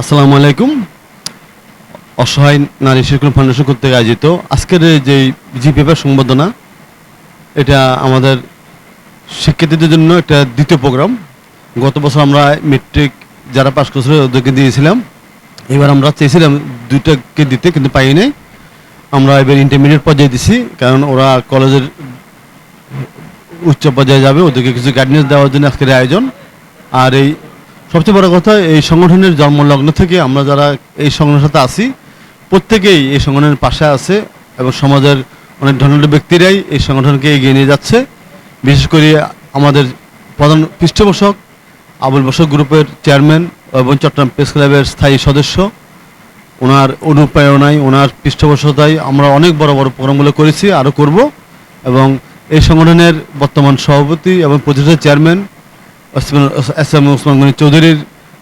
আসসালামু আলাইকুম। অসহায় নারী শিশু ফাউন্ডেশন কর্তৃক আয়োজিত আজকের যে জি পেপার সংবর্ধনা, এটা আমাদের শিক্ষার্থীদের জন্য একটা দ্বিতীয় প্রোগ্রাম। গত বছর আমরা মেট্রিক যারা পাস করেছিল ওদেরকে দিয়েছিলাম। এবার আমরা চেয়েছিলাম দুইটাকে দিতে, কিন্তু পাই নাই। আমরা এবার ইন্টারমিডিয়েট পর্যায়ে দিছি, কারণ ওরা কলেজের উচ্চ পর্যায়ে যাবে, ওদেরকে কিছু গাইডেন্স দেওয়ার জন্য আজকের আয়োজন। আর এই সবচেয়ে বড় কথা, এই সংগঠনের জন্মলগ্ন থেকে আমরা যারা এই সংগঠনের সাথে আছি, প্রত্যেকেই এই সংগঠনের পাশে আছে এবং সমাজের অনেক ধরনের ব্যক্তিরাই এই সংগঠনকে এগিয়ে নিয়ে যাচ্ছে। বিশেষ করে আমাদের প্রধান পৃষ্ঠপোষক আবুল বশর গ্রুপের চেয়ারম্যান এবং চট্টগ্রাম প্রেস ক্লাবের স্থায়ী সদস্য, ওনার অনুপ্রেরণায়, ওনার পৃষ্ঠপোষকতায় আমরা অনেক বড় বড় প্রোগ্রামগুলো করেছি, আরও করব। এবং এই সংগঠনের বর্তমান সভাপতি এবং প্রতিষ্ঠাতা chairman S M Osman Gani চৌধুরীর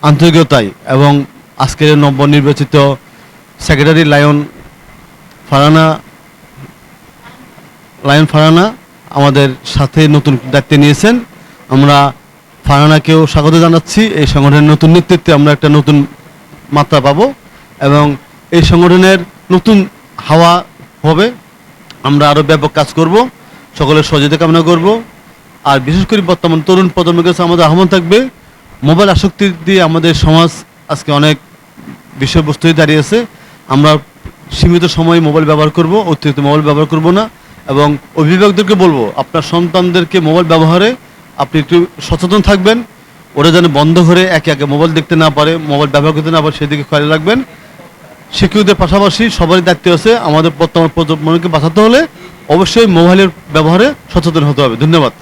আন্তরিকতায় এবং আজকের নবনির্বাচিত সেক্রেটারি লায়ন ফারহানা আমাদের সাথে নতুন দায়িত্ব নিয়েছেন। আমরা ফারহানাকেও স্বাগত জানাচ্ছি। এই সংগঠনের নতুন নেতৃত্বে আমরা একটা নতুন মাত্রা পাব এবং এই সংগঠনের নতুন হাওয়া হবে। আমরা আরও ব্যাপক কাজ করব, সকলের সহযোগিতা কামনা করব। আর বিশেষ করে বর্তমান তরুণ প্রজন্মের কাছে আমাদের আহ্বান থাকবে, মোবাইল আসক্তি দিয়ে আমাদের সমাজ আজকে অনেক বিষয়বস্তু দাঁড়িয়েছে। আমরা সীমিত সময়ে মোবাইল ব্যবহার করব, অতিরিক্ত মোবাইল ব্যবহার করব না। এবং অভিভাবকদেরকে বলবো, আপনার সন্তানদেরকে মোবাইল ব্যবহারে আপনি একটু সচেতন থাকবেন। ওরা যেন বন্ধ করে একে একে মোবাইল দেখতে না পারে, মোবাইল ব্যবহার করতে না পারে, সেদিকে খেয়াল রাখবেন। শিক্ষকদের পাশাপাশি সবারই দায়িত্ব আছে। আমাদের বর্তমান প্রজন্মকে বাঁচাতে হলে অবশ্যই মোবাইলের ব্যবহারে সচেতন হতে হবে। ধন্যবাদ।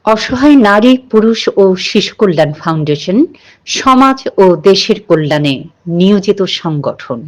অসহায় নারী, পুরুষ ও শিশু কল্যাণ ফাউন্ডেশন সমাজ ও দেশের কল্যাণে নিয়োজিত সংগঠন।